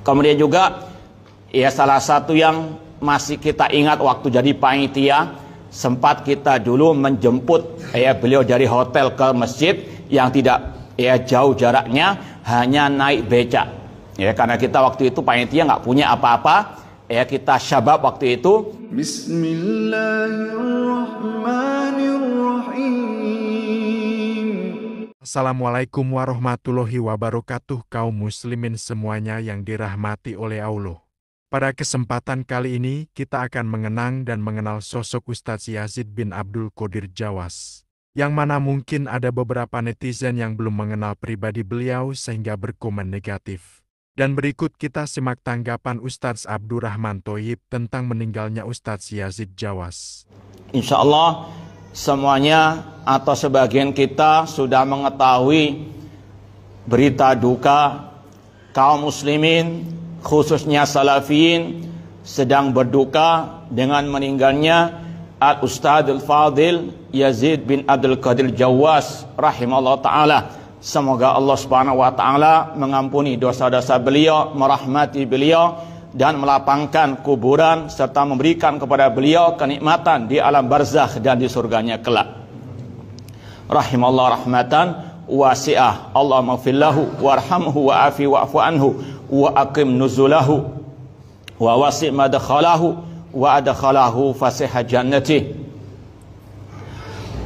Kemudian juga ya salah satu yang masih kita ingat waktu jadi panitia, sempat kita dulu menjemput ya beliau dari hotel ke masjid yang tidak ya jauh jaraknya, hanya naik becak. Ya karena kita waktu itu panitia nggak punya apa-apa, ya kita syabab waktu itu. Bismillahirrahmanirrahim. Assalamualaikum warahmatullahi wabarakatuh, kaum muslimin semuanya yang dirahmati oleh Allah. Pada kesempatan kali ini, kita akan mengenang dan mengenal sosok Ustadz Yazid bin Abdul Qadir Jawas. Yang mana mungkin ada beberapa netizen yang belum mengenal pribadi beliau sehingga berkomen negatif. Dan berikut kita simak tanggapan Ustadz Abdurrahman Thoyib tentang meninggalnya Ustadz Yazid Jawas. Insya Allah semuanya atau sebagian kita sudah mengetahui berita duka kaum muslimin, khususnya salafiyin, sedang berduka dengan meninggalnya Al-Ustadzul Fadil Yazid bin Abdul Qadir Jawas rahimahullah ta'ala. Semoga Allah subhanahu wa ta'ala mengampuni dosa-dosa beliau, merahmati beliau, dan melapangkan kuburan serta memberikan kepada beliau kenikmatan di alam barzakh dan di surganya kelak. Rahimahullah rahmatan wasi'ah. Allahumma gfirlahu warhamhu wa'afi wa'fu anhu wa aqim nuzulahu wa wasi' madkhalahu wa adkhalahu fasihah jannati.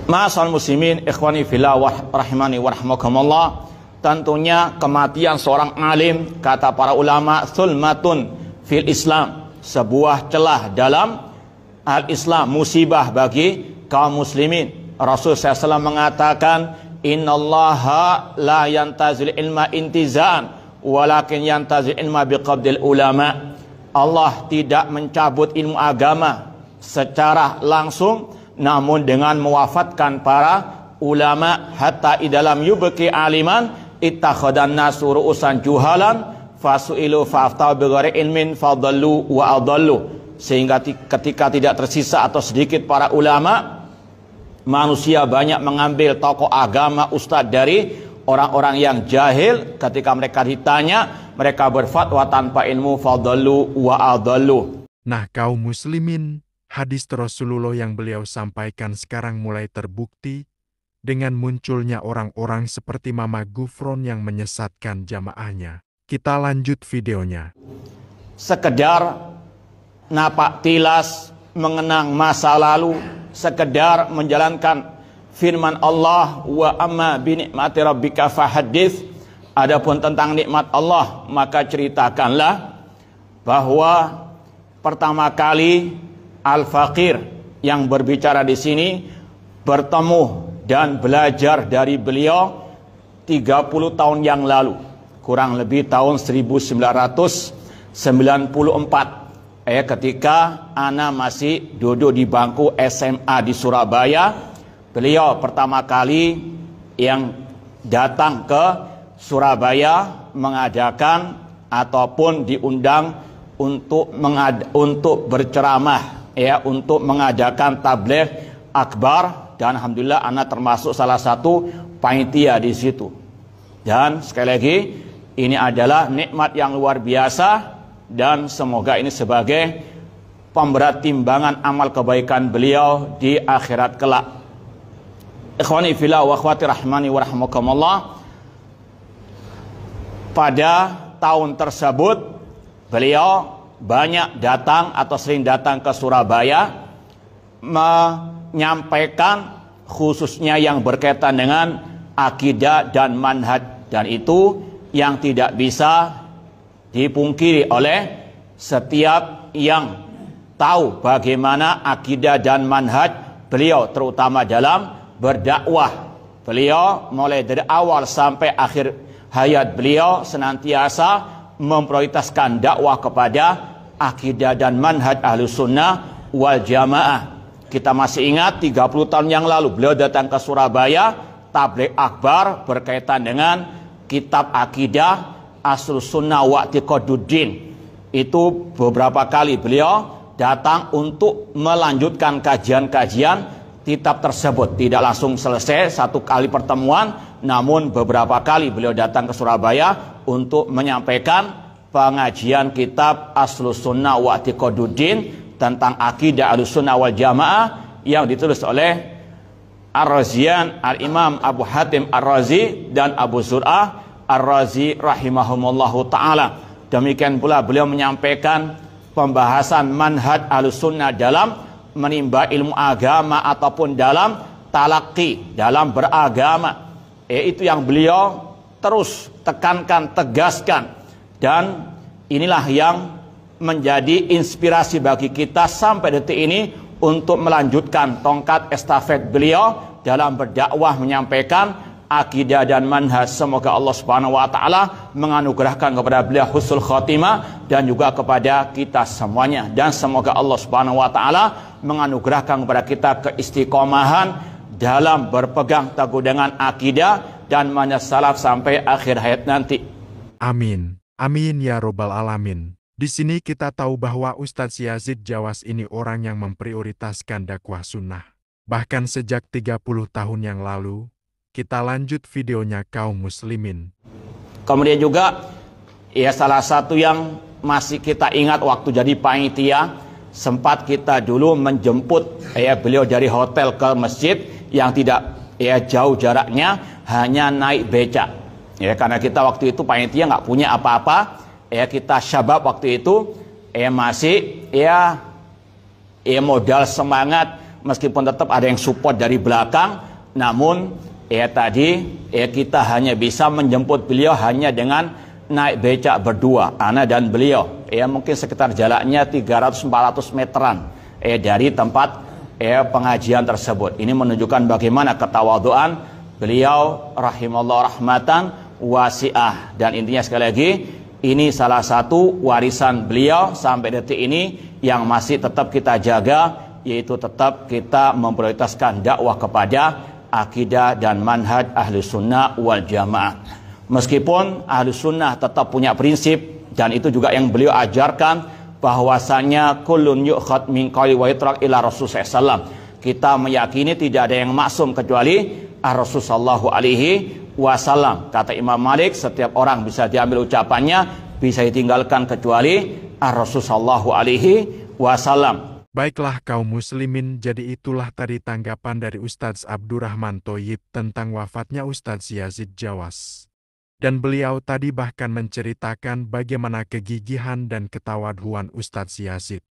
Ma'asal muslimin ikhwani fillah rahimani wa rahmakumullah. Tentunya kematian seorang alim, kata para ulama, sulmatun fil Islam, sebuah celah dalam al-Islam, musibah bagi kaum muslimin. Rasul SAW mengatakan, innallaha la yantazil ilma intizan walakin yantazil ilma biqabdil ulama. Allah tidak mencabut ilmu agama secara langsung, namun dengan mewafatkan para ulama. Hatta idalam yubki aliman ittakhadan nasu ru'usan juhalan fasu'ilu fa'aftau bighairi ilmin fadallu wa adallu. Sehingga ketika tidak tersisa atau sedikit para ulama, manusia banyak mengambil tokoh agama, ustadz dari orang-orang yang jahil. Ketika mereka ditanya, mereka berfatwa tanpa ilmu, fadallu wa adallu. Nah kaum muslimin, hadis Rasulullah yang beliau sampaikan sekarang mulai terbukti dengan munculnya orang-orang seperti Mama Gufron yang menyesatkan jamaahnya. Kita lanjut videonya. Sekedar napak tilas mengenang masa lalu, sekedar menjalankan firman Allah, wa amma bi ni'mati rabbika fahaddits. Adapun tentang nikmat Allah, maka ceritakanlah. Bahwa pertama kali Al-Faqir yang berbicara di sini bertemu dan belajar dari beliau 30 tahun yang lalu, kurang lebih tahun 1994, ketika ana masih duduk di bangku SMA di Surabaya. Beliau pertama kali yang datang ke Surabaya mengadakan ataupun diundang untuk berceramah, untuk mengadakan tabligh akbar, dan alhamdulillah ana termasuk salah satu panitia di situ. Dan sekali lagi, ini adalah nikmat yang luar biasa, dan semoga ini sebagai pemberat timbangan amal kebaikan beliau di akhirat kelak. Ikhwani fillah wa akhwati rahmani wa rahmakumullah. Pada tahun tersebut beliau banyak datang atau sering datang ke Surabaya menyampaikan khususnya yang berkaitan dengan akidah dan manhaj, dan itu yang tidak bisa dipungkiri oleh setiap yang tahu bagaimana akidah dan manhaj beliau, terutama dalam berdakwah. Beliau mulai dari awal sampai akhir hayat beliau senantiasa memprioritaskan dakwah kepada akidah dan manhaj Ahlus Sunnah wal Jamaah. Kita masih ingat 30 tahun yang lalu beliau datang ke Surabaya, tabligh akbar berkaitan dengan kitab akidah Ahlus Sunnah wa I'tiqaduddin. Itu beberapa kali beliau datang untuk melanjutkan kajian-kajian kitab tersebut. Tidak langsung selesai satu kali pertemuan, namun beberapa kali beliau datang ke Surabaya untuk menyampaikan pengajian kitab Aslus Sunnah wa I'tiqaduddin tentang akidah Ahlussunnah wal Jamaah yang ditulis oleh Ar-Razian, Al-Imam Abu Hatim Ar-Razi dan Abu Zur'ah Ar-Razi rahimahumullahu ta'ala. Demikian pula beliau menyampaikan pembahasan manhaj Ahlussunnah dalam menimba ilmu agama ataupun dalam talaqi, dalam beragama. Itu yang beliau terus tekankan, tegaskan. Dan inilah yang menjadi inspirasi bagi kita sampai detik ini untuk melanjutkan tongkat estafet beliau dalam berdakwah menyampaikan akidah dan manhaj. Semoga Allah Subhanahu wa taala menganugerahkan kepada beliau husnul khotimah dan juga kepada kita semuanya, dan semoga Allah Subhanahu wa taala menganugerahkan kepada kita keistiqomahan dalam berpegang teguh dengan akidah dan manhaj salaf sampai akhir hayat nanti. Amin. Amin ya robbal alamin. Di sini kita tahu bahwa Ustadz Yazid Jawas ini orang yang memprioritaskan dakwah sunnah. Bahkan sejak 30 tahun yang lalu, kita lanjut videonya kaum muslimin. Kemudian juga, ya salah satu yang masih kita ingat waktu jadi panitia, sempat kita dulu menjemput beliau dari hotel ke masjid yang tidak jauh jaraknya, hanya naik becak. Karena kita waktu itu panitia nggak punya apa-apa. Kita syabab waktu itu masih modal semangat, meskipun tetap ada yang support dari belakang, namun tadi kita hanya bisa menjemput beliau hanya dengan naik becak berdua, ana dan beliau. Mungkin sekitar jaraknya 300-400 meteran dari tempat pengajian tersebut. Ini menunjukkan bagaimana ketawaduan beliau rahimallahu rahmatan wasi'ah. Dan intinya sekali lagi, ini salah satu warisan beliau sampai detik ini yang masih tetap kita jaga, yaitu tetap kita memprioritaskan dakwah kepada akidah dan manhaj Ahlussunnah wal Jamaah. Meskipun Ahlussunnah tetap punya prinsip, dan itu juga yang beliau ajarkan, bahwasanya kullun yu'khad min qawli wa yutrak ila Rasul sallallahu. Kita meyakini tidak ada yang maksum kecuali Rasul sallallahu alaihi wasallam. Kata Imam Malik, setiap orang bisa diambil ucapannya, bisa ditinggalkan kecuali Rasul sallallahu alaihi wasallam. Baiklah kaum muslimin, jadi itulah tadi tanggapan dari Ustadz Abdurrahman Thoyib tentang wafatnya Ustadz Yazid Jawas. Dan beliau tadi bahkan menceritakan bagaimana kegigihan dan ketawaduan Ustadz Yazid.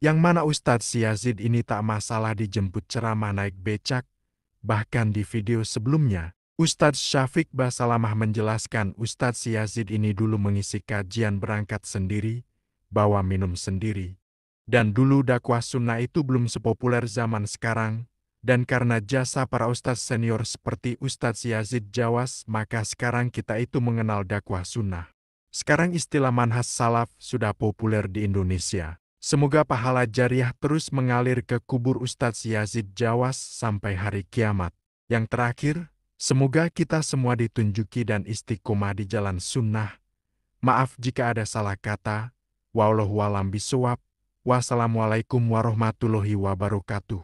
Yang mana Ustadz Yazid ini tak masalah dijemput ceramah naik becak. Bahkan di video sebelumnya, Ustadz Syafiq Basalamah menjelaskan Ustadz Yazid ini dulu mengisi kajian berangkat sendiri, bawa minum sendiri. Dan dulu dakwah sunnah itu belum sepopuler zaman sekarang, dan karena jasa para ustadz senior seperti Ustadz Yazid Jawas, maka sekarang kita itu mengenal dakwah sunnah. Sekarang istilah manhaj salaf sudah populer di Indonesia. Semoga pahala jariah terus mengalir ke kubur Ustadz Yazid Jawas sampai hari kiamat. Yang terakhir, semoga kita semua ditunjuki dan istiqomah di jalan sunnah. Maaf jika ada salah kata. Wallahu a'lam bishawab. Wassalamualaikum warahmatullahi wabarakatuh.